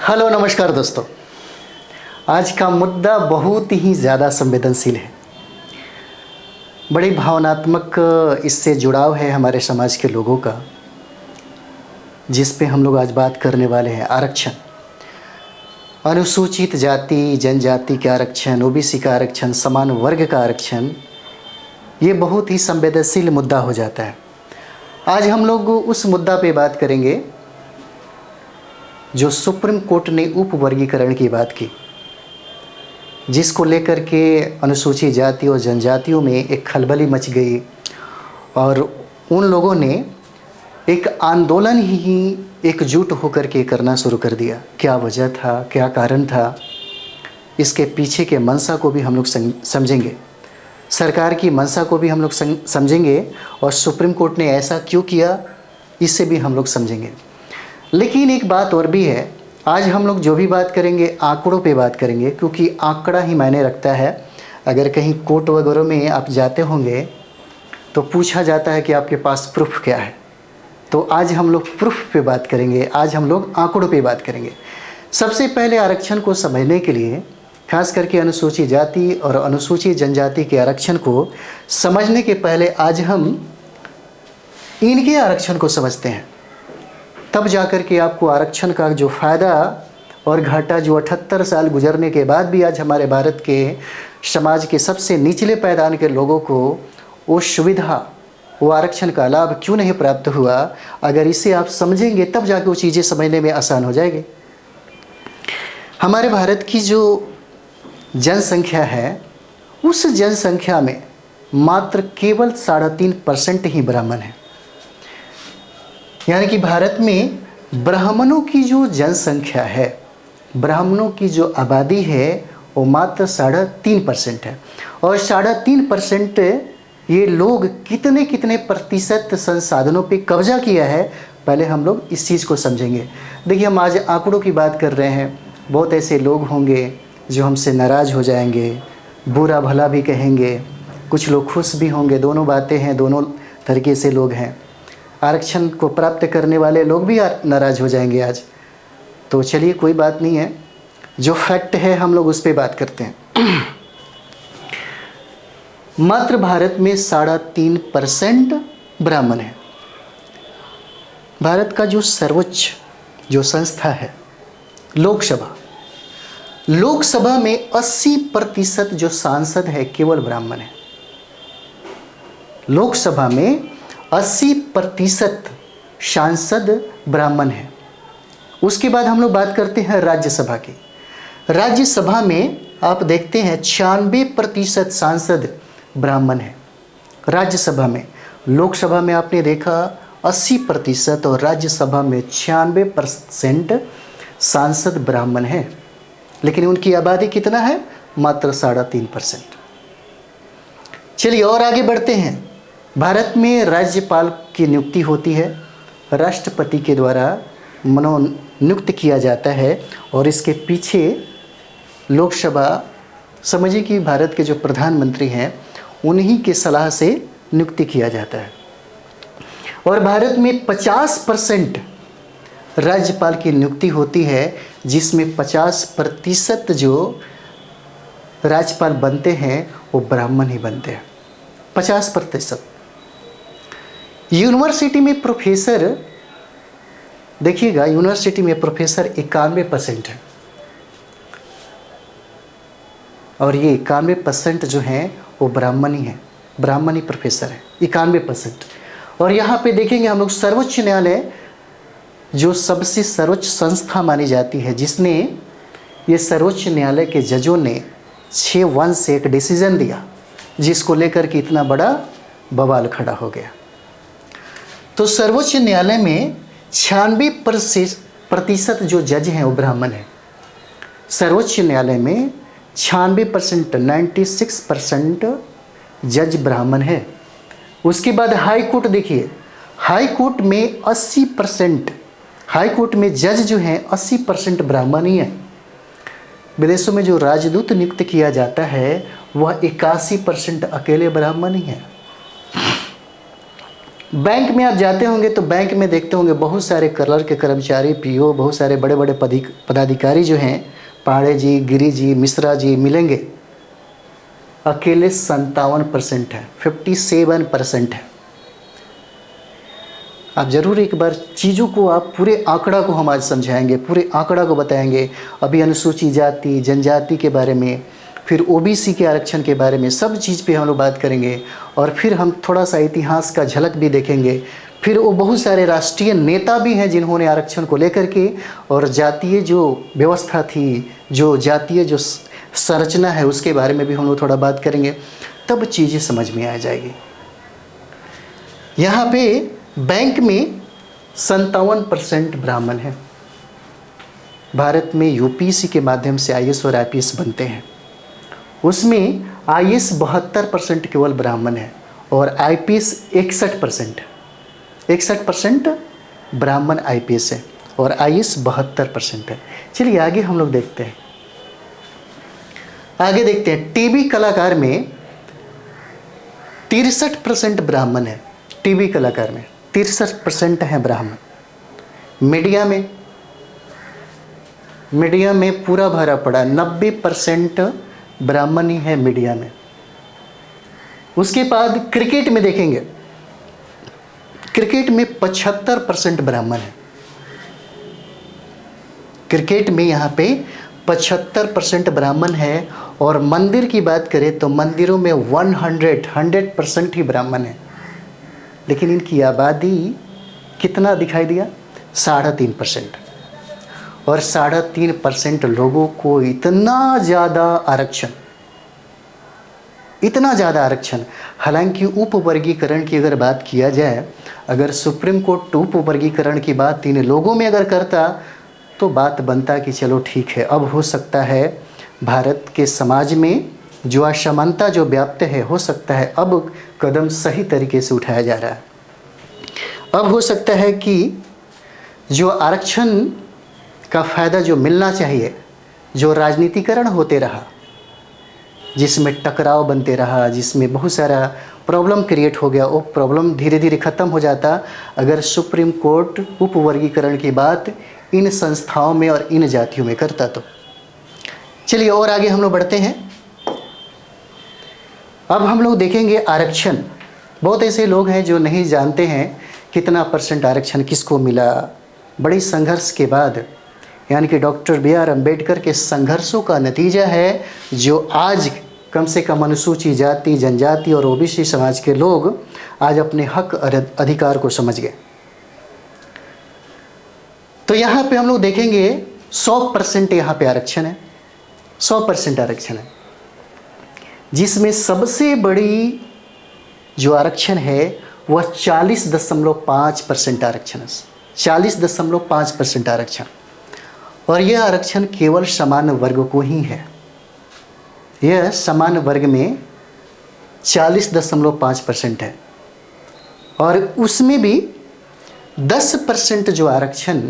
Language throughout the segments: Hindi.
हेलो नमस्कार दोस्तों। आज का मुद्दा बहुत ही ज़्यादा संवेदनशील है। बड़ी भावनात्मक इससे जुड़ाव है हमारे समाज के लोगों का, जिस पे हम लोग आज बात करने वाले हैं। आरक्षण, अनुसूचित जाति जनजाति का आरक्षण, ओबीसी का आरक्षण, समान वर्ग का आरक्षण, ये बहुत ही संवेदनशील मुद्दा हो जाता है। आज हम लोग उस मुद्दा पे बात करेंगे जो सुप्रीम कोर्ट ने उप वर्गीकरण की बात की, जिसको लेकर के अनुसूचित जाति और जनजातियों में एक खलबली मच गई और उन लोगों ने एक आंदोलन ही एकजुट होकर के करना शुरू कर दिया। क्या वजह था, क्या कारण था, इसके पीछे के मंशा को भी हम लोग समझेंगे, सरकार की मंशा को भी हम लोग समझेंगे और सुप्रीम कोर्ट ने ऐसा क्यों किया इससे भी हम लोग समझेंगे। लेकिन एक बात और भी है, आज हम लोग जो भी बात करेंगे आंकड़ों पे बात करेंगे, क्योंकि आंकड़ा ही मायने रखता है। अगर कहीं कोर्ट वगैरह में आप जाते होंगे तो पूछा जाता है कि आपके पास प्रूफ क्या है, तो आज हम लोग प्रूफ पे बात करेंगे, आज हम लोग आंकड़ों पे बात करेंगे। सबसे पहले आरक्षण को समझने के लिए, खास करके अनुसूचित जाति और अनुसूचित जनजाति के आरक्षण को समझने के पहले आज हम इनके आरक्षण को समझते हैं, तब जाकर के आपको आरक्षण का जो फ़ायदा और घाटा, जो 78 साल गुजरने के बाद भी आज हमारे भारत के समाज के सबसे निचले पायदान के लोगों को वो सुविधा, वो आरक्षण का लाभ क्यों नहीं प्राप्त हुआ, अगर इसे आप समझेंगे तब जाके वो चीज़ें समझने में आसान हो जाएगी। हमारे भारत की जो जनसंख्या है, उस जनसंख्या में मात्र केवल 3.5% ही ब्राह्मण है। यानी कि भारत में ब्राह्मणों की जो जनसंख्या है, ब्राह्मणों की जो आबादी है, वो मात्र 3.5% है। और 3.5% ये लोग कितने कितने प्रतिशत संसाधनों पे कब्जा किया है, पहले हम लोग इस चीज़ को समझेंगे। देखिए, हम आज आंकड़ों की बात कर रहे हैं, बहुत ऐसे लोग होंगे जो हमसे नाराज़ हो जाएंगे, बुरा भला भी कहेंगे, कुछ लोग खुश भी होंगे। दोनों बातें हैं, दोनों तरीके से लोग हैं। आरक्षण को प्राप्त करने वाले लोग भी नाराज़ हो जाएंगे आज, तो चलिए कोई बात नहीं है, जो फैक्ट है हम लोग उस पर बात करते हैं। मात्र भारत में 3.5% ब्राह्मण है। भारत का जो सर्वोच्च जो संस्था है लोकसभा, लोकसभा में 80% जो सांसद है केवल ब्राह्मण है। लोकसभा में 80% सांसद ब्राह्मण हैं। उसके बाद हम लोग बात करते हैं राज्यसभा की। राज्यसभा में आप देखते हैं 96% सांसद ब्राह्मण हैं राज्यसभा में। लोकसभा में आपने देखा 80% और राज्यसभा में 96% सांसद ब्राह्मण हैं, लेकिन उनकी आबादी कितना है? मात्र 3.5%। चलिए और आगे बढ़ते हैं। भारत में राज्यपाल की नियुक्ति होती है, राष्ट्रपति के द्वारा मनोनियुक्त किया जाता है और इसके पीछे लोकसभा, समझिए कि भारत के जो प्रधानमंत्री हैं उन्हीं की सलाह से नियुक्ति किया जाता है। और भारत में 50% राज्यपाल की नियुक्ति होती है, जिसमें 50% जो राज्यपाल बनते हैं वो ब्राह्मण ही बनते हैं। 50%। यूनिवर्सिटी में प्रोफेसर, देखिएगा, यूनिवर्सिटी में प्रोफेसर 91% है और ये 91% जो हैं वो ब्राह्मण ही हैं, ब्राह्मण ही प्रोफेसर है, 91%। और यहाँ पे देखेंगे हम लोग सर्वोच्च न्यायालय, जो सबसे सर्वोच्च संस्था मानी जाती है, जिसने ये सर्वोच्च न्यायालय के जजों ने 6-1 से एक डिसीजन दिया, जिसको लेकर के इतना बड़ा बवाल खड़ा हो गया। तो सर्वोच्च न्यायालय में 96% जो जज हैं वो ब्राह्मण हैं। सर्वोच्च न्यायालय में 96% जज ब्राह्मण है। उसके बाद हाई कोर्ट देखिए, हाई कोर्ट में 80%, हाई कोर्ट में जज जो हैं 80% ब्राह्मण ही हैं। विदेशों में जो राजदूत नियुक्त किया जाता है वह 81% अकेले ब्राह्मण ही है। बैंक में आप जाते होंगे तो बैंक में देखते होंगे बहुत सारे कलर के कर्मचारी, पीओ, बहुत सारे बड़े बड़े पदाधिकारी जो हैं, पाड़े जी, गिरी जी, मिश्रा जी मिलेंगे। अकेले 57% है, 57% है। आप ज़रूर एक बार चीज़ों को, आप पूरे आंकड़ा को हम आज समझाएंगे, पूरे आंकड़ा को बताएंगे। अभी अनुसूचित जाति जनजाति के बारे में, फिर ओबीसी के आरक्षण के बारे में, सब चीज़ पे हम लोग बात करेंगे। और फिर हम थोड़ा सा इतिहास का झलक भी देखेंगे। फिर वो बहुत सारे राष्ट्रीय नेता भी हैं जिन्होंने आरक्षण को लेकर के और जातीय जो व्यवस्था थी, जो जातीय जो संरचना है, उसके बारे में भी हम लोग थोड़ा बात करेंगे, तब चीज़ें समझ में आ जाएगी। यहाँ पे बैंक में 57% ब्राह्मण हैं। भारत में यूपीएससी के माध्यम से आईएएस और आईपीएस बनते हैं। उसमें आईएएस 72% केवल ब्राह्मण है और आईपीएस 61%। 61% ब्राह्मण आईपीएस है और आईएएस 72% है। चलिए आगे हम लोग देखते हैं। आगे देखते हैं, टीवी कलाकार में 63% ब्राह्मण है। टीवी कलाकार में 63% है ब्राह्मण। मीडिया में पूरा भरा पड़ा 90% ब्राह्मण ही है मीडिया में। उसके बाद क्रिकेट में देखेंगे, क्रिकेट में 75% ब्राह्मण है। क्रिकेट में यहाँ पे 75% ब्राह्मण है। और मंदिर की बात करें तो मंदिरों में 100% ही ब्राह्मण है। लेकिन इनकी आबादी कितना दिखाई दिया? 3.5%। और 3.5% लोगों को इतना ज़्यादा आरक्षण। हालांकि उपवर्गीकरण की अगर बात किया जाए, अगर सुप्रीम कोर्ट उपवर्गीकरण की बात इन लोगों में अगर करता तो बात बनता कि चलो ठीक है, अब हो सकता है भारत के समाज में जो असमानता जो व्याप्त है, हो सकता है अब कदम सही तरीके से उठाया जा रहा है। अब हो सकता है कि जो आरक्षण का फ़ायदा जो मिलना चाहिए, जो राजनीतिकरण होते रहा, जिसमें टकराव बनते रहा, जिसमें बहुत सारा प्रॉब्लम क्रिएट हो गया, वो प्रॉब्लम धीरे धीरे ख़त्म हो जाता अगर सुप्रीम कोर्ट उपवर्गीकरण की बात इन संस्थाओं में और इन जातियों में करता तो। चलिए और आगे हम लोग बढ़ते हैं। अब हम लोग देखेंगे आरक्षण। बहुत ऐसे लोग हैं जो नहीं जानते हैं कितना % आरक्षण किसको मिला। बड़ी संघर्ष के बाद, यानी कि डॉक्टर BR अम्बेडकर के संघर्षों का नतीजा है जो आज कम से कम अनुसूचित जाति जनजाति और ओबीसी समाज के लोग आज अपने हक और अधिकार को समझ गए। तो यहाँ पे हम लोग देखेंगे 100% यहाँ पे आरक्षण है। 100% आरक्षण है, जिसमें सबसे बड़ी जो आरक्षण है वह 40.5% आरक्षण है। 40.5% आरक्षण। और यह आरक्षण केवल सामान्य वर्ग को ही है। यह सामान्य वर्ग में 40.5% है। और उसमें भी 10% जो आरक्षण,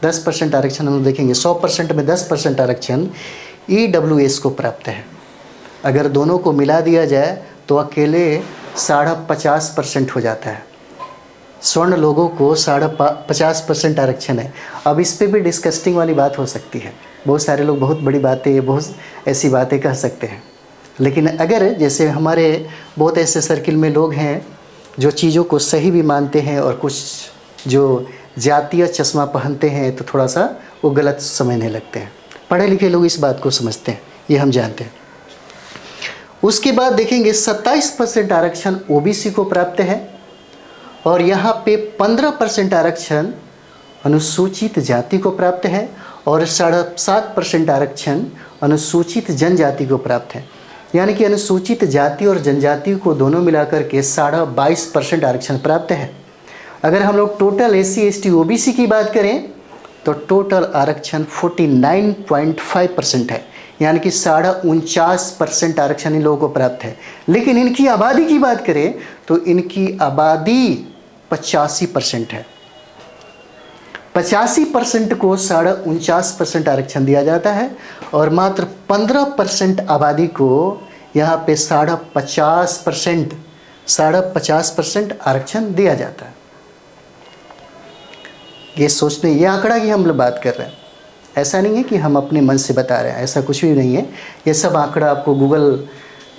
10% आरक्षण हम देखेंगे। 100% में 10% आरक्षण EWS को प्राप्त है। अगर दोनों को मिला दिया जाए तो अकेले 50% हो जाता है। स्वर्ण लोगों को 50% आरक्षण है। अब इस पे भी डिस्कस्टिंग वाली बात हो सकती है। बहुत सारे लोग बहुत बड़ी बातें, बहुत ऐसी बातें कह सकते हैं। लेकिन अगर जैसे हमारे बहुत ऐसे सर्किल में लोग हैं जो चीज़ों को सही भी मानते हैं और कुछ जो जातीय चश्मा पहनते हैं तो थोड़ा सा वो गलत समझने लगते हैं। पढ़े लिखे लोग इस बात को समझते हैं, ये हम जानते हैं। उसके बाद देखेंगे 27% आरक्षण ओबीसी को प्राप्त है। और यहाँ पे 15% आरक्षण अनुसूचित जाति को प्राप्त है और 7.5% आरक्षण अनुसूचित जनजाति को प्राप्त है। यानी कि अनुसूचित जाति और जनजाति को दोनों मिलाकर के 22.5% आरक्षण प्राप्त है। अगर हम लोग टोटल SC ST OBC की बात करें तो टोटल आरक्षण 49.5% है। यानी कि 49.5% आरक्षण इन लोगों को प्राप्त है। लेकिन इनकी आबादी की बात करें तो इनकी आबादी 85% है। 85% को 49.5% आरक्षण दिया जाता है और मात्र 15% आबादी को यहाँ पे 50.5% 50% आरक्षण दिया जाता है। ये सोचने, ये आंकड़ा की हम लोग बात कर रहे हैं, ऐसा नहीं है कि हम अपने मन से बता रहे हैं, ऐसा कुछ भी नहीं है। ये सब आंकड़ा आपको गूगल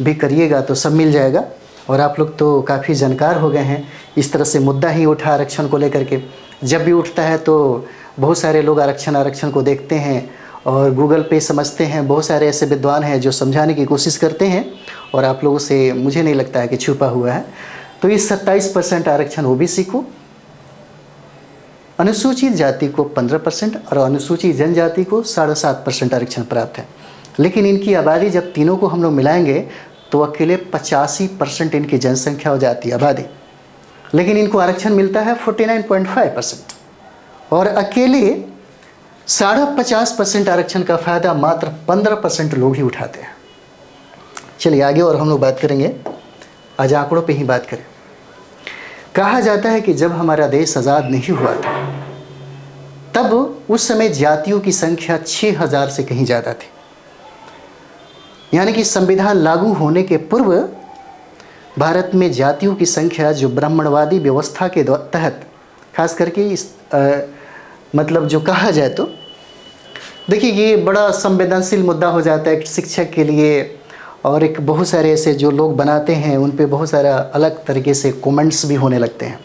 भी करिएगा तो सब मिल जाएगा। और आप लोग तो काफ़ी जानकार हो गए हैं, इस तरह से मुद्दा ही उठा आरक्षण को लेकर के। जब भी उठता है तो बहुत सारे लोग आरक्षण को देखते हैं और गूगल पे समझते हैं। बहुत सारे ऐसे विद्वान हैं जो समझाने की कोशिश करते हैं और आप लोगों से मुझे नहीं लगता है कि छुपा हुआ है। तो इस 27% आरक्षण ओबीसी को, अनुसूचित जाति को 15% और अनुसूचित जनजाति को 7.5% आरक्षण प्राप्त है। लेकिन इनकी आबादी जब तीनों को हम लोग मिलाएंगे तो अकेले 85% इनकी जनसंख्या हो जाती है, आबादी। लेकिन इनको आरक्षण मिलता है 49.5% और अकेले 50.5% आरक्षण का फ़ायदा मात्र 15% लोग ही उठाते हैं। चलिए आगे और हम लोग बात करेंगे, आज आंकड़ों पे ही बात करें। कहा जाता है कि जब हमारा देश आज़ाद नहीं हुआ था तब उस समय जातियों की संख्या 6000 से कहीं ज़्यादा थी। यानी कि संविधान लागू होने के पूर्व भारत में जातियों की संख्या, जो ब्राह्मणवादी व्यवस्था के तहत खास करके इस मतलब जो कहा जाए तो देखिए ये बड़ा संवेदनशील मुद्दा हो जाता है शिक्षक के लिए। और एक बहुत सारे ऐसे जो लोग बनाते हैं उन पे बहुत सारा अलग तरीके से कमेंट्स भी होने लगते हैं।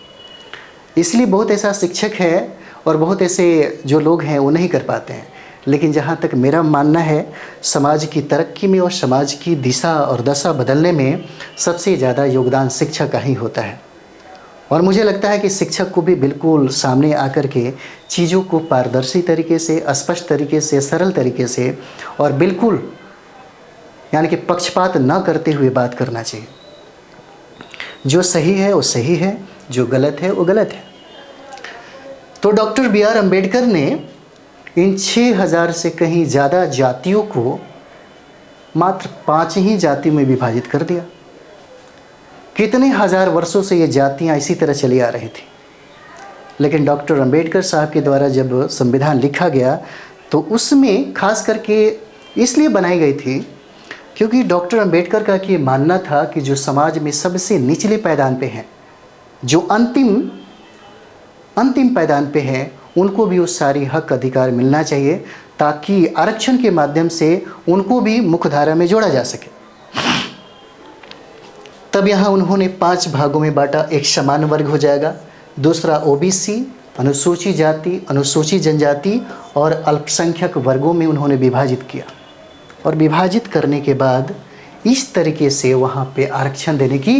इसलिए बहुत ऐसा शिक्षक है और बहुत ऐसे जो लोग हैं वो नहीं कर पाते हैं। लेकिन जहाँ तक मेरा मानना है, समाज की तरक्की में और समाज की दिशा और दशा बदलने में सबसे ज़्यादा योगदान शिक्षक का ही होता है। और मुझे लगता है कि शिक्षक को भी बिल्कुल सामने आकर के चीज़ों को पारदर्शी तरीके से, स्पष्ट तरीके से, सरल तरीके से और बिल्कुल यानी कि पक्षपात न करते हुए बात करना चाहिए। जो सही है वो सही है, जो गलत है वो गलत है। तो डॉक्टर बी आर अम्बेडकर ने इन 6000 से कहीं ज़्यादा जातियों को मात्र 5 ही जाति में विभाजित कर दिया। कितने हजार वर्षों से ये जातियाँ इसी तरह चली आ रही थी। लेकिन डॉक्टर अम्बेडकर साहब के द्वारा जब संविधान लिखा गया तो उसमें खास करके इसलिए बनाई गई थी क्योंकि डॉक्टर अम्बेडकर का ये मानना था कि जो समाज में सबसे निचले पायदान पे हैं, जो अंतिम पायदान पे हैं, उनको भी उस सारी हक अधिकार मिलना चाहिए ताकि आरक्षण के माध्यम से उनको भी मुख्यधारा में जोड़ा जा सके। तब यहाँ उन्होंने 5 भागों में बांटा। एक समान वर्ग हो जाएगा, दूसरा ओबीसी, अनुसूचित जाति, अनुसूचित जनजाति और अल्पसंख्यक वर्गों में उन्होंने विभाजित किया। और विभाजित करने के बाद इस तरीके से वहाँ पे आरक्षण देने की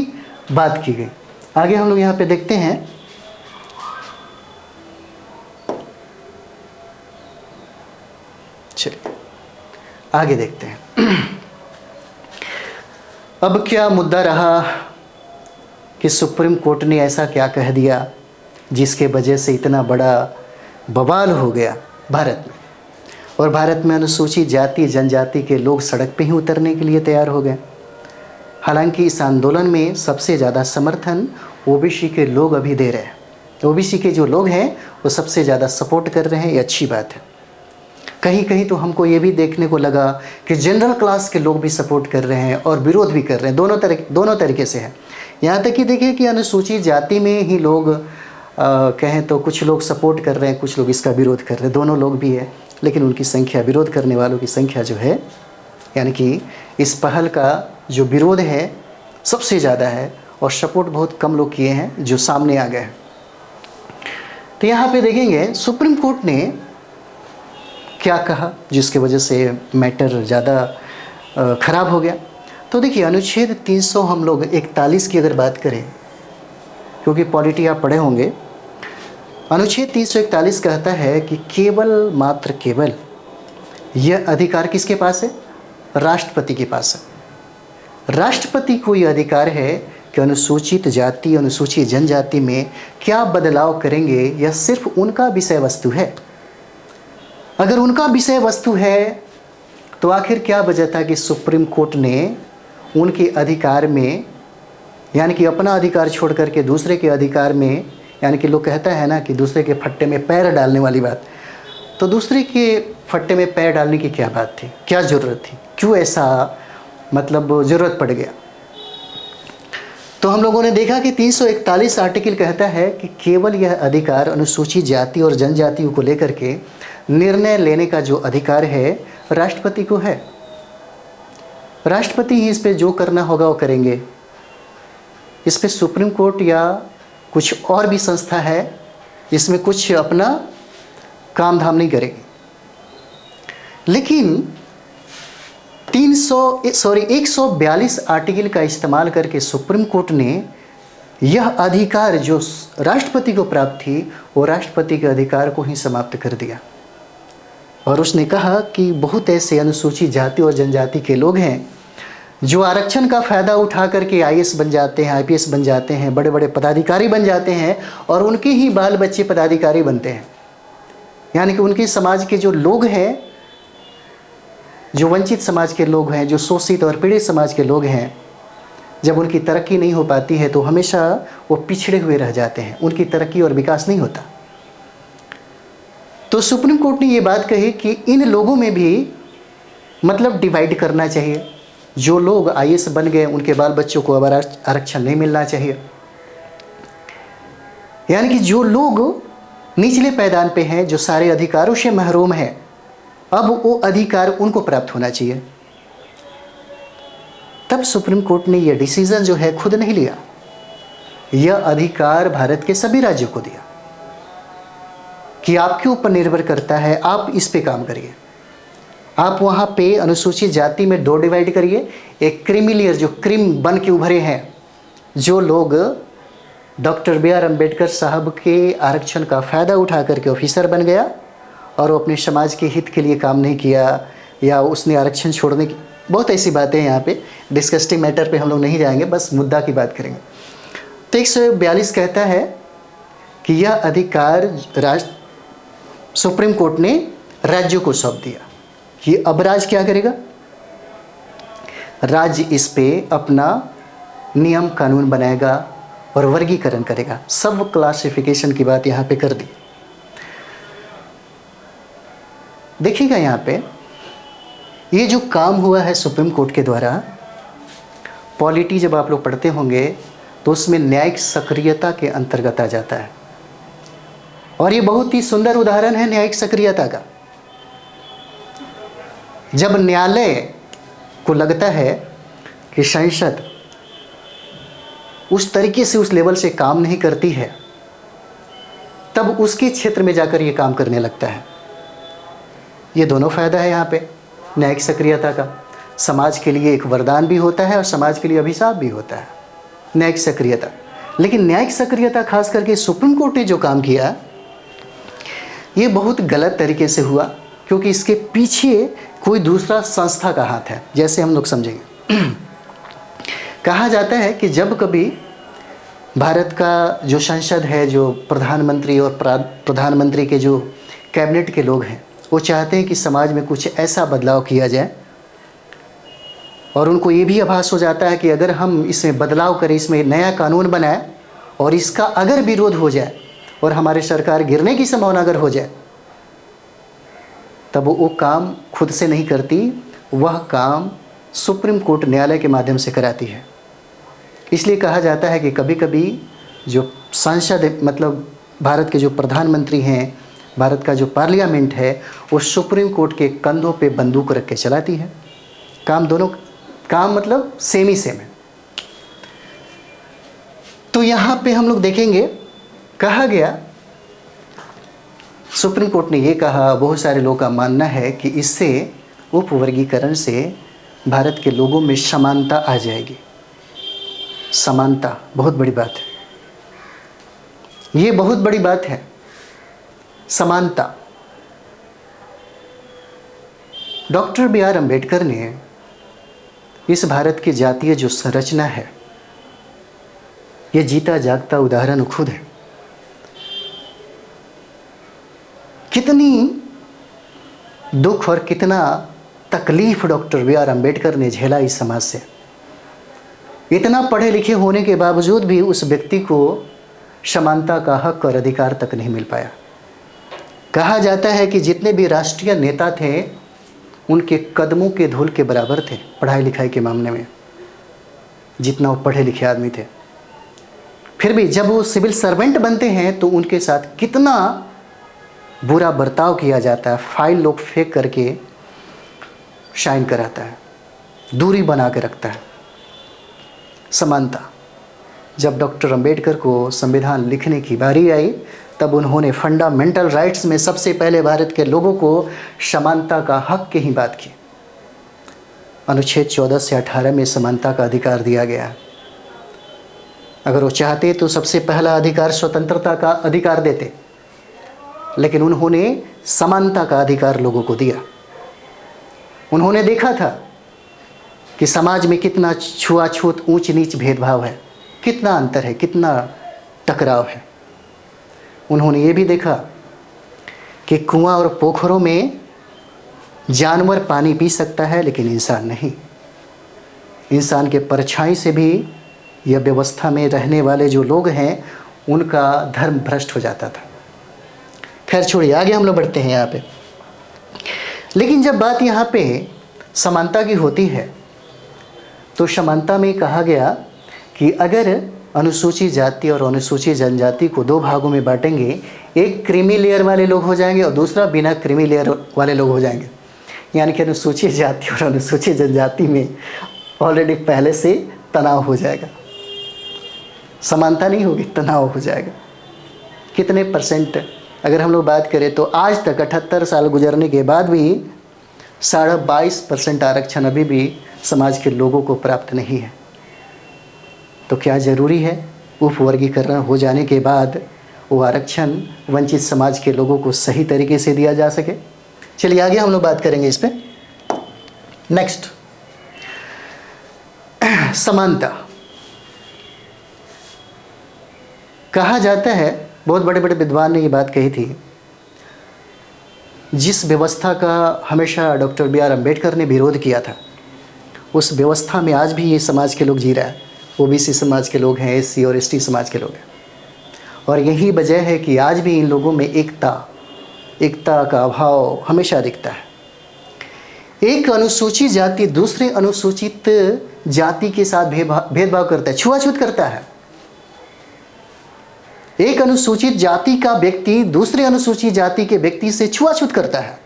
बात की गई। आगे हम लोग यहाँ पे देखते हैं, चलिए आगे देखते हैं। अब क्या मुद्दा रहा कि सुप्रीम कोर्ट ने ऐसा क्या कह दिया जिसके वजह से इतना बड़ा बवाल हो गया भारत में, और भारत में अनुसूचित जाति जनजाति के लोग सड़क पे ही उतरने के लिए तैयार हो गए। हालांकि इस आंदोलन में सबसे ज़्यादा समर्थन ओबीसी के लोग अभी दे रहे हैं। ओबीसी के जो लोग हैं वो सबसे ज़्यादा सपोर्ट कर रहे हैं, ये अच्छी बात है। कहीं कहीं तो हमको ये भी देखने को लगा कि जनरल क्लास के लोग भी सपोर्ट कर रहे हैं और विरोध भी कर रहे हैं। दोनों तरीके से है। यहाँ तक कि देखिए कि अनुसूचित जाति में ही लोग कहें तो कुछ लोग सपोर्ट कर रहे हैं, कुछ लोग इसका विरोध कर रहे हैं, दोनों लोग भी है। लेकिन उनकी संख्या, विरोध करने वालों की संख्या जो है, यानी कि इस पहल का जो विरोध है सबसे ज़्यादा है और सपोर्ट बहुत कम लोग किए हैं जो सामने आ गए हैं। तो यहाँ पे देखेंगे सुप्रीम कोर्ट ने क्या कहा जिसके वजह से मैटर ज़्यादा ख़राब हो गया। तो देखिए अनुच्छेद 300 हम लोग 41 की अगर बात करें, क्योंकि पॉलिटी आप पढ़े होंगे, अनुच्छेद 341 कहता है कि केवल मात्र केवल यह अधिकार किसके पास है? राष्ट्रपति के पास है। राष्ट्रपति को यह अधिकार है कि अनुसूचित जाति, अनुसूचित जनजाति में क्या बदलाव करेंगे, यह सिर्फ उनका विषय वस्तु है। अगर उनका विषय वस्तु है तो आखिर क्या वजह था कि सुप्रीम कोर्ट ने उनके अधिकार में, यानी कि अपना अधिकार छोड़ करके दूसरे के अधिकार में, यानी कि लोग कहता है ना कि दूसरे के फट्टे में पैर डालने वाली बात, तो दूसरे के फट्टे में पैर डालने की क्या बात थी, क्या ज़रूरत थी, क्यों ऐसा मतलब ज़रूरत पड़ गया? तो हम लोगों ने देखा कि 341 आर्टिकल कहता है कि केवल यह अधिकार अनुसूचित जाति और जनजातियों को लेकर के निर्णय लेने का जो अधिकार है राष्ट्रपति को है। राष्ट्रपति ही इस पे जो करना होगा वो करेंगे। इस पे सुप्रीम कोर्ट या कुछ और भी संस्था है इसमें कुछ अपना काम धाम नहीं करेगी। लेकिन 142 आर्टिकल का इस्तेमाल करके सुप्रीम कोर्ट ने यह अधिकार जो राष्ट्रपति को प्राप्त थी वो राष्ट्रपति के अधिकार को ही समाप्त कर दिया। और उसने कहा कि बहुत ऐसे अनुसूचित जाति और जनजाति के लोग हैं जो आरक्षण का फ़ायदा उठा करके आईएएस बन जाते हैं, आईपीएस बन जाते हैं, बड़े बड़े पदाधिकारी बन जाते हैं और उनके ही बाल बच्चे पदाधिकारी बनते हैं। यानी कि उनके समाज के जो लोग हैं, जो वंचित समाज के लोग हैं, जो शोषित और पीड़ित समाज के लोग हैं, जब उनकी तरक्की नहीं हो पाती है तो हमेशा वो पिछड़े हुए रह जाते हैं, उनकी तरक्की और विकास नहीं होता। तो सुप्रीम कोर्ट ने ये बात कही कि इन लोगों में भी मतलब डिवाइड करना चाहिए। जो लोग आईएएस बन गए उनके बाल बच्चों को अब आरक्षण नहीं मिलना चाहिए। यानी कि जो लोग निचले पायदान पे हैं, जो सारे अधिकारों से महरूम हैं, अब वो अधिकार उनको प्राप्त होना चाहिए। तब सुप्रीम कोर्ट ने यह डिसीजन जो है खुद नहीं लिया, यह अधिकार भारत के सभी राज्यों को दिया कि आपके ऊपर निर्भर करता है, आप इस पे काम करिए। आप वहाँ पे अनुसूचित जाति में 2 डिवाइड करिए। एक क्रीमिलियर जो क्रीम बन के उभरे हैं, जो लोग डॉक्टर बी आर अम्बेडकर साहब के आरक्षण का फ़ायदा उठा करके ऑफिसर बन गया और वो अपने समाज के हित के लिए काम नहीं किया, या उसने आरक्षण छोड़ने की, बहुत ऐसी बातें हैं यहाँ पे, डिस्कस्टिंग मैटर पे हम लोग नहीं जाएंगे, बस मुद्दा की बात करेंगे। तो 142 कहता है कि यह अधिकार सुप्रीम कोर्ट ने राज्यों को सौंप दिया कि अब राज्य क्या करेगा, राज्य इस पे अपना नियम कानून बनाएगा और वर्गीकरण करेगा। सब क्लासिफिकेशन की बात यहाँ पे कर दी। देखिएगा यहाँ पे ये जो काम हुआ है सुप्रीम कोर्ट के द्वारा, पॉलिटी जब आप लोग पढ़ते होंगे तो उसमें न्यायिक सक्रियता के अंतर्गत आ जाता है। और ये बहुत ही सुंदर उदाहरण है न्यायिक सक्रियता का। जब न्यायालय को लगता है कि संसद उस तरीके से उस लेवल से काम नहीं करती है, तब उसके क्षेत्र में जाकर ये काम करने लगता है। ये दोनों फ़ायदा है यहाँ पे न्यायिक सक्रियता का। समाज के लिए एक वरदान भी होता है और समाज के लिए अभिशाप भी होता है न्यायिक सक्रियता। लेकिन न्यायिक सक्रियता खास करके सुप्रीम कोर्ट ने जो काम किया ये बहुत गलत तरीके से हुआ, क्योंकि इसके पीछे कोई दूसरा संस्था का हाथ है। जैसे हम लोग समझेंगे, कहा जाता है कि जब कभी भारत का जो संसद है, जो प्रधानमंत्री और प्रधानमंत्री के जो कैबिनेट के लोग हैं, वो चाहते हैं कि समाज में कुछ ऐसा बदलाव किया जाए, और उनको ये भी आभास हो जाता है कि अगर हम इसमें बदलाव करें, इसमें नया कानून बनाए और इसका अगर विरोध हो जाए और हमारी सरकार गिरने की संभावना अगर हो जाए, तब वो काम खुद से नहीं करती, वह काम सुप्रीम कोर्ट न्यायालय के माध्यम से कराती है। इसलिए कहा जाता है कि कभी कभी जो सांसद मतलब भारत के जो प्रधानमंत्री हैं, भारत का जो पार्लियामेंट है, वो सुप्रीम कोर्ट के कंधों पे बंदूक रख के चलाती है। काम दोनों काम मतलब सेम ही सेम है। तो यहाँ पे हम लोग देखेंगे, कहा गया, सुप्रीम कोर्ट ने ये कहा, बहुत सारे लोगों का मानना है कि इससे उपवर्गीकरण से भारत के लोगों में समानता आ जाएगी। समानता बहुत बड़ी बात है, ये बहुत बड़ी बात है समानता। डॉक्टर बी आर अम्बेडकर ने इस भारत की जातीय जो संरचना है, ये जीता जागता उदाहरण खुद है। कितनी दुख और कितना तकलीफ डॉक्टर बी आर अम्बेडकर ने झेला इस समाज से। इतना पढ़े लिखे होने के बावजूद भी उस व्यक्ति को समानता का हक और अधिकार तक नहीं मिल पाया। कहा जाता है कि जितने भी राष्ट्रीय नेता थे, उनके कदमों के धूल के बराबर थे पढ़ाई लिखाई के मामले में, जितना वो पढ़े लिखे आदमी थे। फिर भी जब वो सिविल सर्वेंट बनते हैं तो उनके साथ कितना बुरा बर्ताव किया जाता है, फाइल लोग फेंक करके शाइन कराता है, दूरी बना के रखता है। समानता। जब डॉक्टर अंबेडकर को संविधान लिखने की बारी आई तब उन्होंने फंडामेंटल राइट्स में सबसे पहले भारत के लोगों को समानता का हक की ही बात की। अनुच्छेद 14 से 18 में समानता का अधिकार दिया गया है। अगर वो चाहते तो सबसे पहला अधिकार स्वतंत्रता का अधिकार देते, लेकिन उन्होंने समानता का अधिकार लोगों को दिया। उन्होंने देखा था कि समाज में कितना छुआछूत, ऊंच नीच भेदभाव है, कितना अंतर है, कितना टकराव है। उन्होंने ये भी देखा कि कुआं और पोखरों में जानवर पानी पी सकता है लेकिन इंसान नहीं। इंसान के परछाई से भी यह व्यवस्था में रहने वाले जो लोग हैं उनका धर्म भ्रष्ट हो जाता था। खैर छोड़िए, आगे हम लोग बढ़ते हैं यहाँ पे। लेकिन जब बात यहाँ पे समानता की होती है तो समानता में कहा गया कि अगर अनुसूचित जाति और अनुसूचित जनजाति को दो भागों में बांटेंगे, एक क्रीमी लेयर वाले लोग हो जाएंगे और दूसरा बिना क्रीमी लेयर वाले लोग हो जाएंगे। यानी कि अनुसूचित जाति और अनुसूचित जनजाति में ऑलरेडी पहले से तनाव हो जाएगा, समानता नहीं होगी, तनाव हो जाएगा। कितने परसेंट अगर हम लोग बात करें तो आज तक 78 साल गुजरने के बाद भी 22.5% आरक्षण अभी भी समाज के लोगों को प्राप्त नहीं है। तो क्या ज़रूरी है उपवर्गीकरण हो जाने के बाद वो आरक्षण वंचित समाज के लोगों को सही तरीके से दिया जा सके? चलिए आगे हम लोग बात करेंगे इस पे। नेक्स्ट, समानता। कहा जाता है, बहुत बड़े बड़े विद्वान ने ये बात कही थी, जिस व्यवस्था का हमेशा डॉक्टर बी आर अम्बेडकर ने विरोध किया था उस व्यवस्था में आज भी ये समाज के लोग जी रहा है। ओबीसी समाज के लोग हैं, एससी और एसटी समाज के लोग हैं। और यही वजह है कि आज भी इन लोगों में एकता का अभाव हमेशा दिखता है। एक अनुसूचित जाति दूसरे अनुसूचित जाति के साथ भेदभाव करता है, छुआछूत करता है। एक अनुसूचित जाति का व्यक्ति दूसरे अनुसूचित जाति के व्यक्ति से छुआछूत करता है।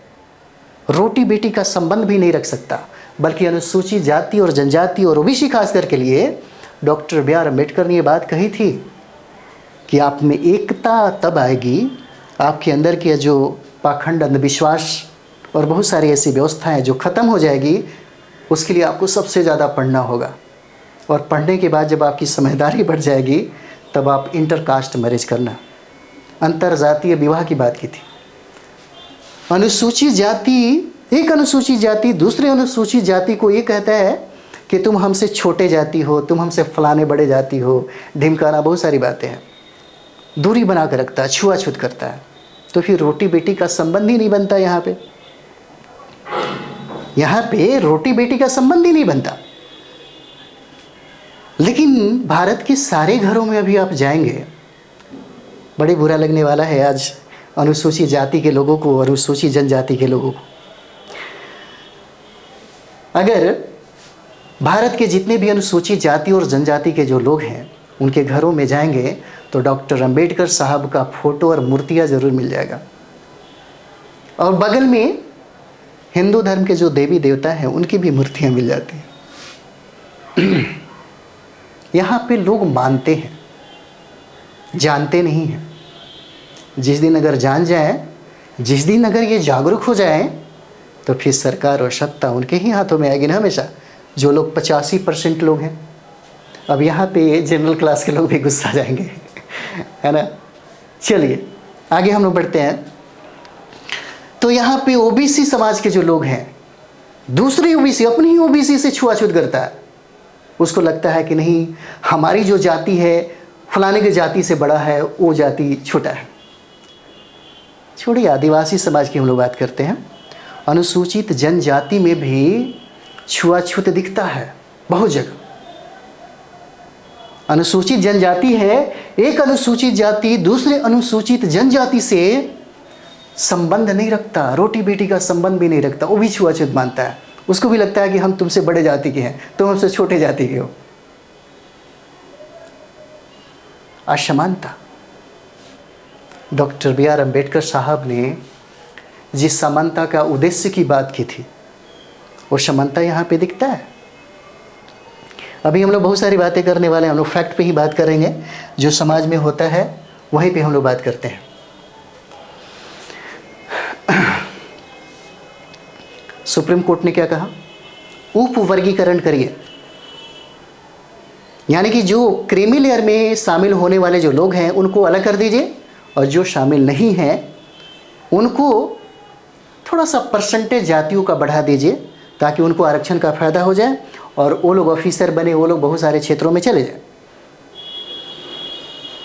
रोटी बेटी का संबंध भी नहीं रख सकता, बल्कि अनुसूचित जाति और जनजाति और ओबीसी खासकर के लिए डॉक्टर बी आर अम्बेडकर ने ये बात कही थी कि आप में एकता तब आएगी, आपके अंदर के जो पाखंड, अंधविश्वास और बहुत सारी ऐसी व्यवस्थाएं जो ख़त्म हो जाएगी। उसके लिए आपको सबसे ज़्यादा पढ़ना होगा, और पढ़ने के बाद जब आपकी समझदारी बढ़ जाएगी तब आप इंटरकास्ट मैरिज करना, अंतर जातीय विवाह की बात की थी। अनुसूचित जाति, एक अनुसूचित जाति दूसरे अनुसूचित जाति को ये कहता है कि तुम हमसे छोटे जाति हो, तुम हमसे फलाने बड़े जाति हो, ढिमकाना, बहुत सारी बातें हैं। दूरी बना कर रखता है, छुआछूत करता है। तो फिर रोटी बेटी का संबंध ही नहीं बनता। यहाँ पे रोटी बेटी का संबंध ही नहीं बनता। लेकिन भारत के सारे घरों में अभी आप जाएंगे, बड़े बुरा लगने वाला है आज अनुसूचित जाति के लोगों को, अनुसूचित जनजाति के लोगों को। अगर भारत के जितने भी अनुसूचित जाति और जनजाति के जो लोग हैं उनके घरों में जाएंगे तो डॉक्टर अंबेडकर साहब का फोटो और मूर्तियाँ ज़रूर मिल जाएगा। और बगल में हिंदू धर्म के जो देवी देवता हैं उनकी भी मूर्तियाँ मिल जाती हैं। यहाँ पे लोग मानते हैं, जानते नहीं हैं। जिस दिन अगर जान जाए, जिस दिन अगर ये जागरूक हो जाए तो फिर सरकार और सत्ता उनके ही हाथों में आएगी ना हमेशा। जो लोग 85% लोग हैं, अब यहाँ पे जनरल क्लास के लोग भी गुस्सा जाएंगे, है ना। चलिए आगे हम लोग बढ़ते हैं। तो यहाँ पे ओबीसी समाज के जो लोग हैं, दूसरी ओबीसी अपनी ही ओबीसी से छुआछूत करता है। उसको लगता है कि नहीं, हमारी जो जाति है फलाने की जाति से बड़ा है, वो जाति छोटा है। छोड़िए, आदिवासी समाज की हम लोग बात करते हैं। अनुसूचित जनजाति में भी छुआछूत दिखता है बहुत जगह। अनुसूचित जनजाति है, एक अनुसूचित जाति दूसरे अनुसूचित जनजाति से संबंध नहीं रखता, रोटी बेटी का संबंध भी नहीं रखता, वो भी छुआछूत मानता है। उसको भी लगता है कि हम तुमसे बड़े जाति के हैं, तुम हमसे छोटे जाति के हो। असमानता। डॉक्टर बी आर अम्बेडकर साहब ने जिस समानता का उद्देश्य की बात की थी, वो समानता यहाँ पे दिखता है। अभी हम लोग बहुत सारी बातें करने वाले हैं, हम लोग फैक्ट पे ही बात करेंगे, जो समाज में होता है वहीं पे हम लोग बात करते हैं। सुप्रीम कोर्ट ने क्या कहा? उप वर्गीकरण करिए, यानी कि जो क्रीमी लेयर में शामिल होने वाले जो लोग हैं उनको अलग कर दीजिए, और जो शामिल नहीं हैं उनको थोड़ा सा परसेंटेज जातियों का बढ़ा दीजिए, ताकि उनको आरक्षण का फायदा हो जाए और वो लोग ऑफिसर बने, वो लोग बहुत सारे क्षेत्रों में चले जाए।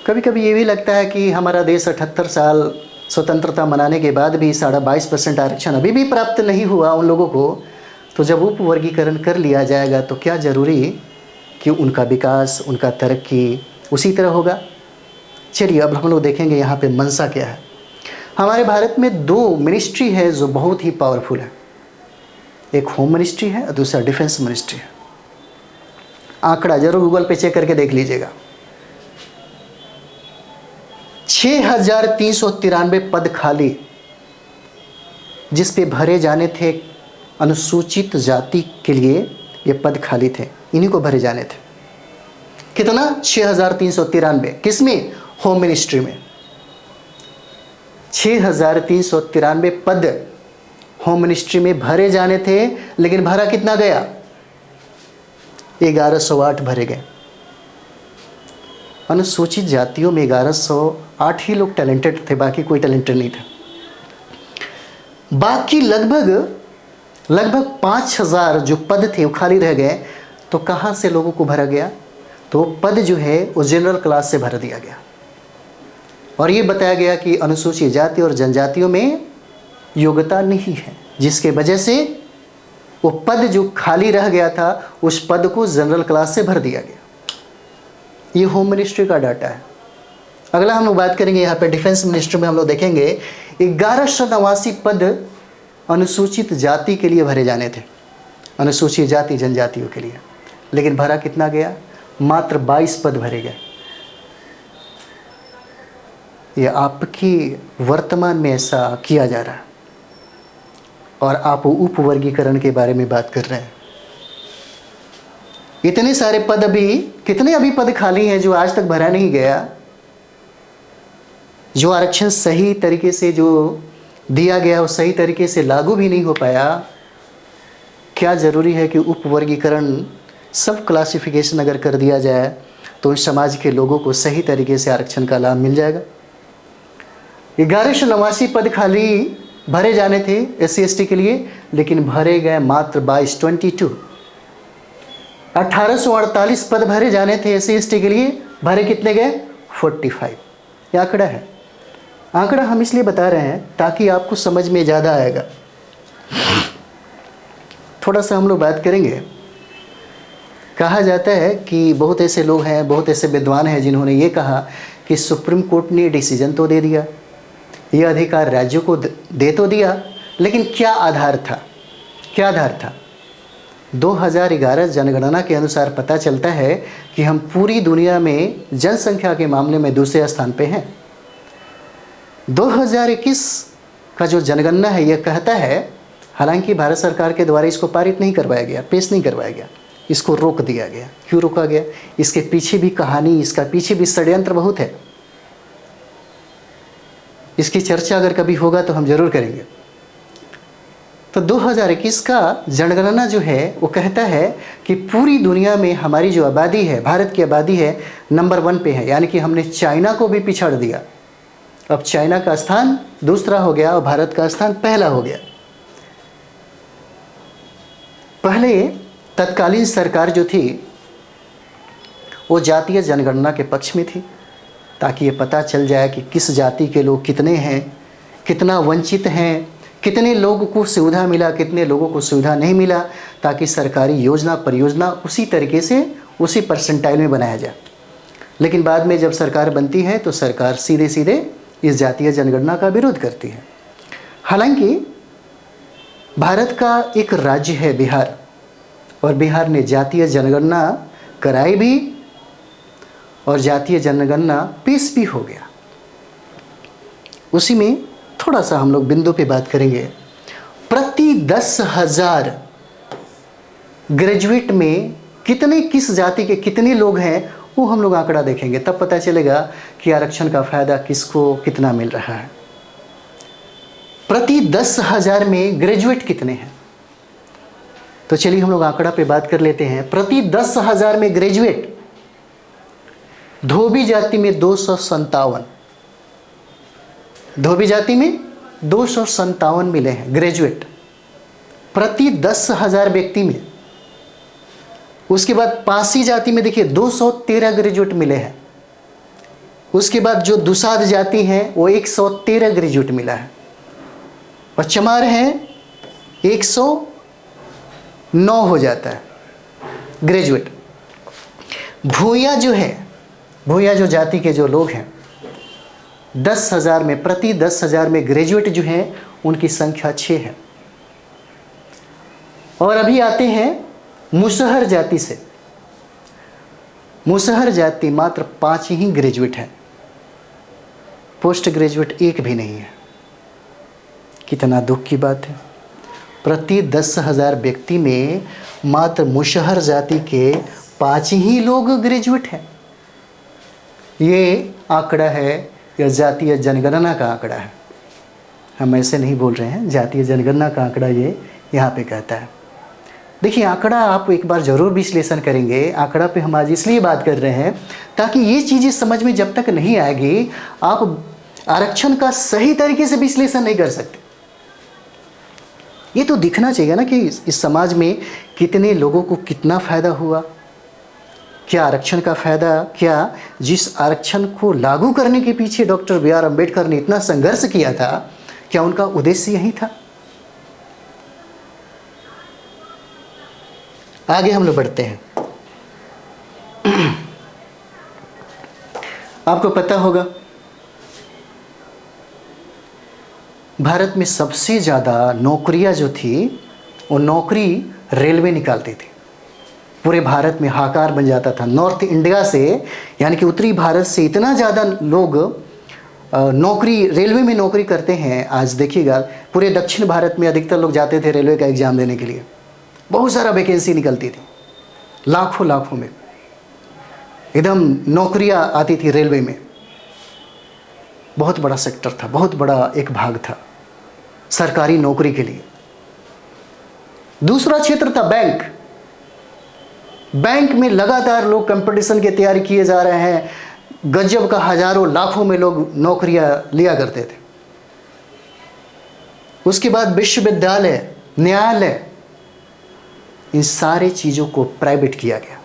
कभी कभी ये भी लगता है कि हमारा देश 78 साल स्वतंत्रता मनाने के बाद भी 22.5% आरक्षण अभी भी प्राप्त नहीं हुआ उन लोगों को। तो जब उप वर्गीकरण कर लिया जाएगा तो क्या ज़रूरी कि उनका विकास, उनका तरक्की उसी तरह होगा? चलिए अब हम लोग देखेंगे यहाँ पे मंशा क्या है। हमारे भारत में 2 मिनिस्ट्री है जो बहुत ही पावरफुल है। एक होम मिनिस्ट्री है और दूसरा डिफेंस मिनिस्ट्री है। आंकड़ा जरूर गूगल पे चेक करके देख लीजिएगा। 6393 पद खाली, जिस पे भरे जाने थे अनुसूचित जाति के लिए, ये पद खाली थे, इन्हीं को भरे जाने थे। कितना? 6393। किसमें? होम मिनिस्ट्री में। 6393 पद होम मिनिस्ट्री में भरे जाने थे, लेकिन भरा कितना गया? 1108 भरे गए। अनुसूचित जातियों में 1108 ही लोग टैलेंटेड थे, बाकी कोई टैलेंटेड नहीं था। बाकी लगभग 5000 जो पद थे वो खाली रह गए। तो कहाँ से लोगों को भरा गया? तो पद जो है वो जनरल क्लास से भर दिया गया, और ये बताया गया कि अनुसूचित जाति और जनजातियों में योग्यता नहीं है, जिसके वजह से वो पद जो खाली रह गया था उस पद को जनरल क्लास से भर दिया गया। ये होम मिनिस्ट्री का डाटा है। अगला हम लोग बात करेंगे यहाँ पे डिफेंस मिनिस्ट्री में। हम लोग देखेंगे 1189 पद अनुसूचित जाति के लिए भरे जाने थे, अनुसूचित जाति जनजातियों के लिए, लेकिन भरा कितना गया? मात्र 22 पद भरे गए। ये आपकी वर्तमान में ऐसा किया जा रहा है, और आप उप वर्गीकरण के बारे में बात कर रहे हैं। इतने सारे पद, अभी कितने अभी पद खाली हैं जो आज तक भरा नहीं गया, जो आरक्षण सही तरीके से जो दिया गया वो सही तरीके से लागू भी नहीं हो पाया। क्या ज़रूरी है कि उप वर्गीकरण सब क्लासिफिकेशन अगर कर दिया जाए तो इस समाज के लोगों को सही तरीके से आरक्षण का लाभ मिल जाएगा। 1189 पद खाली भरे जाने थे SC ST के लिए, लेकिन भरे गए मात्र 22। 1848 पद भरे जाने थे SC ST के लिए, भरे कितने गए? 45। ये आंकड़ा है। आंकड़ा हम इसलिए बता रहे हैं ताकि आपको समझ में ज़्यादा आएगा। थोड़ा सा हम लोग बात करेंगे। कहा जाता है कि बहुत ऐसे लोग हैं, बहुत ऐसे विद्वान हैं जिन्होंने ये कहा कि सुप्रीम कोर्ट ने डिसीजन तो दे दिया, ये अधिकार राज्यों को दे तो दिया, लेकिन क्या आधार था? क्या आधार था? 2011 जनगणना के अनुसार पता चलता है कि हम पूरी दुनिया में जनसंख्या के मामले में दूसरे स्थान पे हैं। 2021 का जो जनगणना है यह कहता है, हालांकि भारत सरकार के द्वारा इसको पारित नहीं करवाया गया, पेश नहीं करवाया गया, इसको रोक दिया गया। क्यों रोका गया? इसके पीछे भी कहानी, इसका पीछे भी षड्यंत्र बहुत है। इसकी चर्चा अगर कभी होगा तो हम जरूर करेंगे। तो 2021 का जनगणना जो है वो कहता है कि पूरी दुनिया में हमारी जो आबादी है, भारत की आबादी है, नंबर 1 पे है, यानी कि हमने चाइना को भी पिछाड़ दिया। अब चाइना का स्थान दूसरा हो गया और भारत का स्थान पहला हो गया। पहले तत्कालीन सरकार जो थी वो जातीय जनगणना के पक्ष में थी, ताकि ये पता चल जाए कि किस जाति के लोग कितने हैं, कितना वंचित हैं, कितने लोगों को सुविधा मिला, कितने लोगों को सुविधा नहीं मिला, ताकि सरकारी योजना परियोजना उसी तरीके से उसी परसेंटाइल में बनाया जाए। लेकिन बाद में जब सरकार बनती है तो सरकार सीधे सीधे इस जातीय जनगणना का विरोध करती है। हालांकि भारत का एक राज्य है बिहार, और बिहार ने जातीय जनगणना कराई भी और जातीय जनगणना पेश भी हो गया। उसी में थोड़ा सा हम लोग बिंदु पे बात करेंगे। प्रति 10,000 ग्रेजुएट में कितने, किस जाति के कितने लोग हैं, वो हम लोग आंकड़ा देखेंगे, तब पता चलेगा कि आरक्षण का फायदा किसको कितना मिल रहा है। प्रति 10,000 में ग्रेजुएट कितने हैं, तो चलिए हम लोग आंकड़ा पे बात कर लेते हैं। प्रति 10,000 में ग्रेजुएट, धोबी जाति में 257, धोबी जाति में 257 मिले हैं ग्रेजुएट प्रति 10,000 व्यक्ति में। उसके बाद पासी जाति में देखिए 213 ग्रेजुएट मिले हैं। उसके बाद जो दुसाध जाति हैं वो 113 ग्रेजुएट मिला है, और चमार हैं 109 हो जाता है ग्रेजुएट। भूया जो है, भूया जो जाति के जो लोग हैं 10,000 में, प्रति 10,000 में ग्रेजुएट जो हैं उनकी संख्या 6 है। और अभी आते हैं मुसहर जाति से। मुसहर जाति मात्र 5 ही ग्रेजुएट हैं, पोस्ट ग्रेजुएट एक भी नहीं है। कितना दुख की बात है। प्रति 10,000 व्यक्ति में मात्र मुसहर जाति के 5 ही लोग ग्रेजुएट हैं। ये आंकड़ा है, यह जातीय जनगणना का आंकड़ा है, हम ऐसे नहीं बोल रहे हैं, जातीय जनगणना का आंकड़ा ये यहाँ पे कहता है। देखिए आंकड़ा आप एक बार ज़रूर विश्लेषण करेंगे। आंकड़ा पे हम आज इसलिए बात कर रहे हैं ताकि ये चीज़ें समझ में जब तक नहीं आएगी आप आरक्षण का सही तरीके से विश्लेषण नहीं कर सकते। ये तो दिखना चाहिए ना कि इस समाज में कितने लोगों को कितना फ़ायदा हुआ, क्या आरक्षण का फ़ायदा, क्या जिस आरक्षण को लागू करने के पीछे डॉक्टर बी आर अम्बेडकर ने इतना संघर्ष किया था, क्या उनका उद्देश्य यही था। आगे हम लोग बढ़ते हैं। आपको पता होगा भारत में सबसे ज़्यादा नौकरियां जो थी वो नौकरी रेलवे निकालती थी। पूरे भारत में हाहाकार बन जाता था। नॉर्थ इंडिया से यानी कि उत्तरी भारत से इतना ज़्यादा लोग नौकरी, रेलवे में नौकरी करते हैं। आज देखिएगा पूरे दक्षिण भारत में अधिकतर लोग जाते थे रेलवे का एग्ज़ाम देने के लिए। बहुत सारा वैकेंसी निकलती थी, लाखों लाखों में एकदम नौकरियां आती थी रेलवे में। बहुत बड़ा सेक्टर था, बहुत बड़ा एक भाग था सरकारी नौकरी के लिए। दूसरा क्षेत्र था बैंक। बैंक में लगातार लोग कंपटीशन की तैयारी किए जा रहे हैं। गजब का हजारों लाखों में लोग नौकरियां लिया करते थे। उसके बाद विश्वविद्यालय, न्यायालय, इन सारे चीज़ों को प्राइवेट किया गया।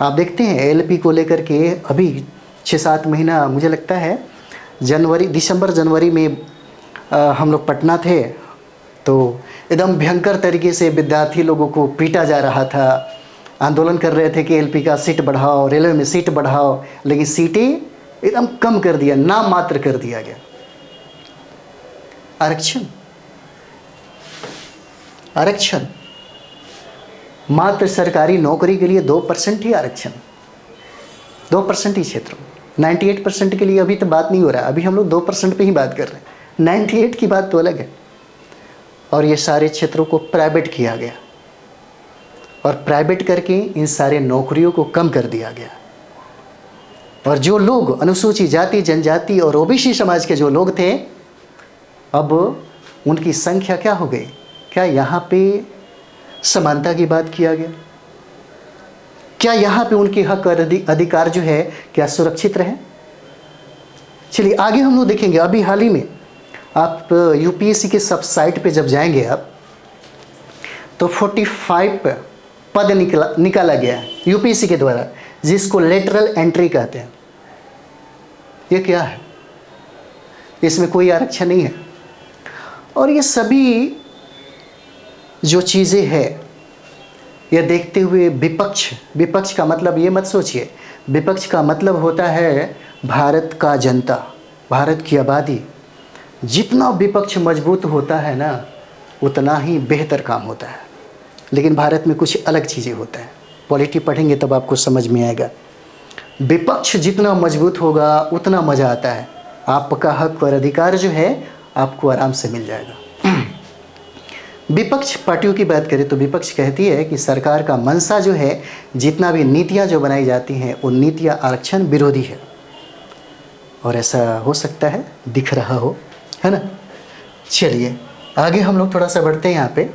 आप देखते हैं एलपी को लेकर के अभी 6-7 महीना, मुझे लगता है दिसंबर जनवरी में हम लोग पटना थे, तो एकदम भयंकर तरीके से विद्यार्थी लोगों को पीटा जा रहा था। आंदोलन कर रहे थे कि एलपी का सीट बढ़ाओ, रेलवे में सीट बढ़ाओ, लेकिन सीटें एकदम कम कर दिया, नाम मात्र कर दिया गया। आरक्षण, आरक्षण मात्र सरकारी नौकरी के लिए 2% ही आरक्षण, 2% ही क्षेत्र। 98% के लिए अभी तो बात नहीं हो रहा है, अभी हम लोग 2% पे ही बात कर रहे हैं। 98 की बात तो अलग है। और ये सारे क्षेत्रों को प्राइवेट किया गया, और प्राइवेट करके इन सारे नौकरियों को कम कर दिया गया। और जो लोग अनुसूचित जाति, जनजाति और ओबीसी समाज के जो लोग थे, अब उनकी संख्या क्या हो गई। क्या यहाँ पे समानता की बात किया गया? क्या यहाँ पे उनके हक और अधिकार जो है क्या सुरक्षित रहे? चलिए आगे हम लोग देखेंगे। अभी हाल ही में आप यूपीएससी के सब साइट पे जब जाएंगे आप, तो 45 पद निकाला गया है यूपीएससी के द्वारा, जिसको लेटरल एंट्री कहते हैं। ये क्या है? इसमें कोई आरक्षण नहीं है। और ये सभी जो चीज़ें हैं, यह देखते हुए विपक्ष का मतलब ये मत सोचिए, विपक्ष का मतलब होता है भारत का जनता, भारत की आबादी। जितना विपक्ष मजबूत होता है ना, उतना ही बेहतर काम होता है। लेकिन भारत में कुछ अलग चीज़ें होता है। पॉलिटी पढ़ेंगे तब आपको समझ में आएगा। विपक्ष जितना मजबूत होगा उतना मज़ा आता है। आपका हक और अधिकार जो है आपको आराम से मिल जाएगा। विपक्ष पार्टियों की बात करें तो विपक्ष कहती है कि सरकार का मंशा जो है, जितना भी नीतियां जो बनाई जाती हैं वो नीतियां आरक्षण विरोधी है। और ऐसा हो सकता है, दिख रहा हो, है ना। चलिए आगे हम लोग थोड़ा सा बढ़ते हैं यहाँ पे।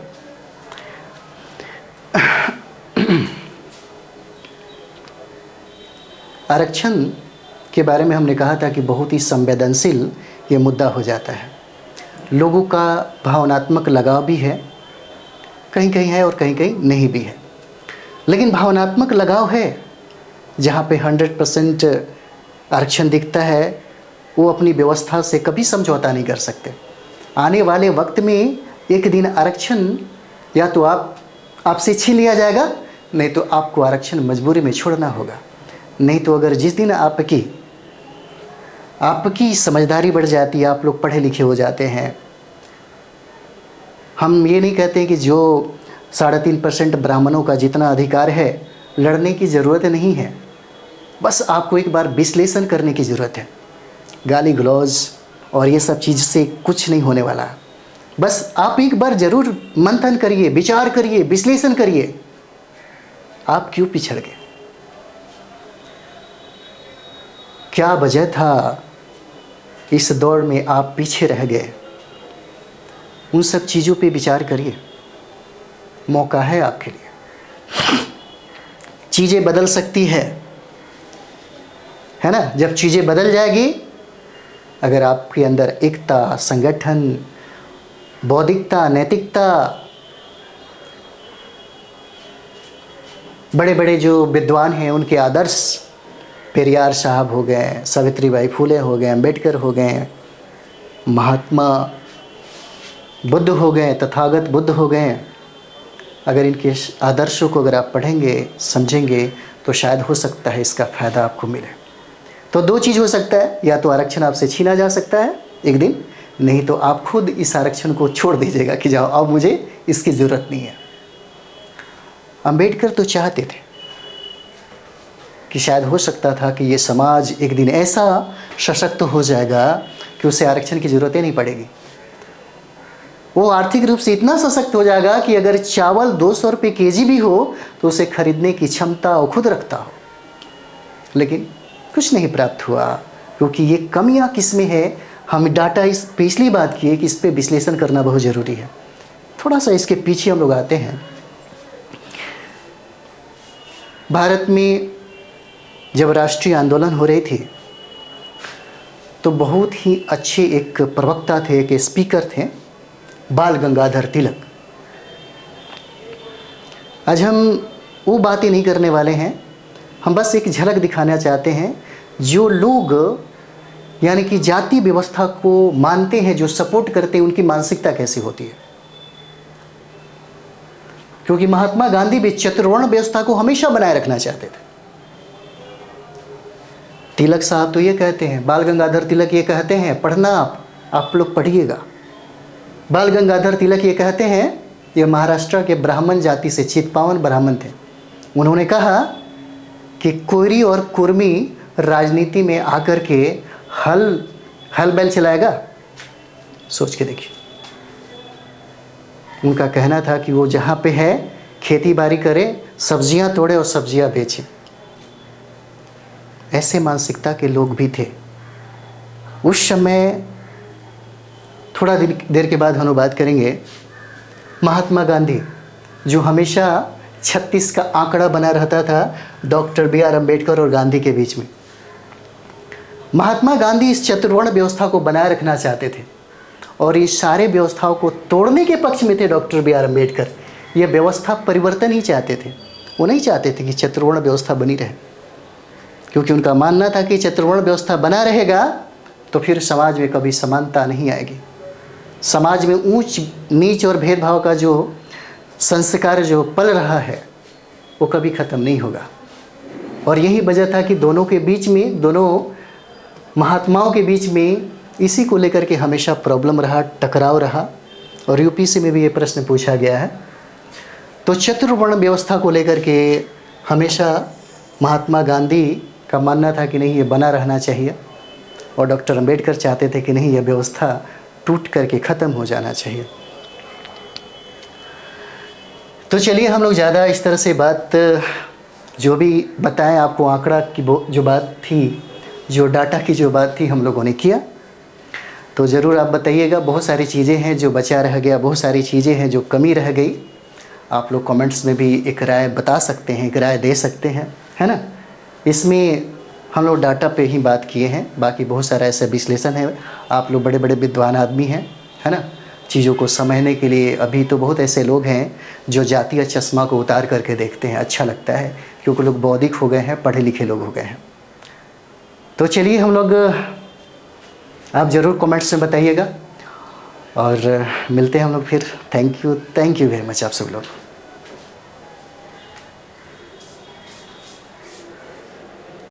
आरक्षण के बारे में हमने कहा था कि बहुत ही संवेदनशील ये मुद्दा हो जाता है। लोगों का भावनात्मक लगाव भी है, कहीं कहीं है और कहीं कहीं नहीं भी है। लेकिन भावनात्मक लगाव है, जहाँ पे 100% आरक्षण दिखता है वो अपनी व्यवस्था से कभी समझौता नहीं कर सकते। आने वाले वक्त में एक दिन आरक्षण या तो आपसे छीन लिया जाएगा, नहीं तो आपको आरक्षण मजबूरी में छोड़ना होगा। नहीं तो अगर जिस दिन आपकी समझदारी बढ़ जाती है, आप लोग पढ़े लिखे हो जाते हैं। हम ये नहीं कहते कि जो 3.5% ब्राह्मणों का जितना अधिकार है लड़ने की ज़रूरत नहीं है, बस आपको एक बार विश्लेषण करने की ज़रूरत है। गाली गलौज और ये सब चीज़ से कुछ नहीं होने वाला। बस आप एक बार ज़रूर मंथन करिए, विचार करिए, विश्लेषण करिए, आप क्यों पिछड़ गए, क्या वजह था इस दौड़ में आप पीछे रह गए। उन सब चीज़ों पे विचार करिए, मौका है आपके लिए। चीज़ें बदल सकती है ना। जब चीज़ें बदल जाएगी, अगर आपके अंदर एकता, संगठन, बौद्धिकता, नैतिकता, बड़े बड़े जो विद्वान हैं उनके आदर्श, पेरियार साहब हो गए, सावित्रीबाई फुले हो गए, अम्बेडकर हो गए, महात्मा बुद्ध हो गए, तथागत बुद्ध हो गए, अगर इनके आदर्शों को अगर आप पढ़ेंगे, समझेंगे, तो शायद हो सकता है इसका फ़ायदा आपको मिले। तो दो चीज़ हो सकता है, या तो आरक्षण आपसे छीना जा सकता है एक दिन, नहीं तो आप खुद इस आरक्षण को छोड़ दीजिएगा कि जाओ अब मुझे इसकी ज़रूरत नहीं है। अम्बेडकर तो चाहते थे कि शायद हो सकता था कि ये समाज एक दिन ऐसा सशक्त हो जाएगा कि उसे आरक्षण की ज़रूरत ही नहीं पड़ेगी। वो आर्थिक रूप से इतना सशक्त हो जाएगा कि अगर चावल 200 रुपये केजी भी हो तो उसे खरीदने की क्षमता वो खुद रखता हो। लेकिन कुछ नहीं प्राप्त हुआ, क्योंकि ये कमियां किस में है, हम डाटा इस पे इसलिए बात किए कि इस पे विश्लेषण करना बहुत ज़रूरी है। थोड़ा सा इसके पीछे हम लोग आते हैं। भारत में जब राष्ट्रीय आंदोलन हो रहे थे तो बहुत ही अच्छे एक प्रवक्ता थे, एक स्पीकर थे, बाल गंगाधर तिलक। आज हम वो बातें नहीं करने वाले हैं, हम बस एक झलक दिखाना चाहते हैं। जो लोग यानी कि जाति व्यवस्था को मानते हैं, जो सपोर्ट करते हैं, उनकी मानसिकता कैसी होती है। क्योंकि महात्मा गांधी भी चतुर्वर्ण व्यवस्था को हमेशा बनाए रखना चाहते थे। तिलक साहब तो ये कहते हैं, बाल गंगाधर तिलक ये कहते हैं, पढ़ना आप लोग पढ़िएगा। बाल गंगाधर तिलक ये कहते हैं, ये महाराष्ट्र के ब्राह्मण जाति से चित्पावन ब्राह्मण थे। उन्होंने कहा कि कोयरी और कुर्मी राजनीति में आकर के हल बैल चलाएगा। सोच के देखिए, उनका कहना था कि वो जहाँ पे है खेती बाड़ी करे, सब्जियां तोड़े और सब्जियां बेचे। ऐसे मानसिकता के लोग भी थे उस समय। थोड़ा देर के बाद हम लोग बात करेंगे महात्मा गांधी, जो हमेशा 36 का आंकड़ा बना रहता था डॉक्टर बी आर अम्बेडकर और गांधी के बीच में। महात्मा गांधी इस चतुर्वर्ण व्यवस्था को बनाए रखना चाहते थे और इस सारे व्यवस्थाओं को तोड़ने के पक्ष में थे डॉक्टर बी आर अम्बेडकर। ये व्यवस्था परिवर्तन ही चाहते थे, वो नहीं चाहते थे कि चतुर्वर्ण व्यवस्था बनी रहे, क्योंकि उनका मानना था कि चतुर्वर्ण व्यवस्था बना रहेगा तो फिर समाज में कभी समानता नहीं आएगी। समाज में ऊंच नीच और भेदभाव का जो संस्कार जो पल रहा है वो कभी ख़त्म नहीं होगा। और यही वजह था कि दोनों के बीच में, दोनों महात्माओं के बीच में इसी को लेकर के हमेशा प्रॉब्लम रहा, टकराव रहा। और यूपीएससी में भी ये प्रश्न पूछा गया है। तो चतुर्वर्ण व्यवस्था को लेकर के हमेशा महात्मा गांधी का मानना था कि नहीं ये बना रहना चाहिए, और डॉक्टर अंबेडकर चाहते थे कि नहीं यह व्यवस्था टूट करके ख़त्म हो जाना चाहिए। तो चलिए हम लोग ज़्यादा इस तरह से बात, जो भी बताएं आपको आंकड़ा की जो बात थी, जो डाटा की जो बात थी हम लोगों ने किया। तो ज़रूर आप बताइएगा, बहुत सारी चीज़ें हैं जो बचा रह गया, बहुत सारी चीज़ें हैं जो कमी रह गई। आप लोग कमेंट्स में भी एक राय बता सकते हैं, एक राय दे सकते हैं, है ना। इसमें हम लोग डाटा पे ही बात किए हैं, बाकी बहुत सारा ऐसा विश्लेषण है। आप लोग बड़े बड़े विद्वान आदमी हैं, है ना, चीज़ों को समझने के लिए। अभी तो बहुत ऐसे लोग हैं जो जातीय चश्मा को उतार करके देखते हैं, अच्छा लगता है, क्योंकि लोग बौद्धिक हो गए हैं, पढ़े लिखे लोग हो गए हैं। तो चलिए हम लोग, आप ज़रूर कमेंट्स में बताइएगा, और मिलते हैं हम लोग फिर। थैंक यू वेरी मच आप सब लोग।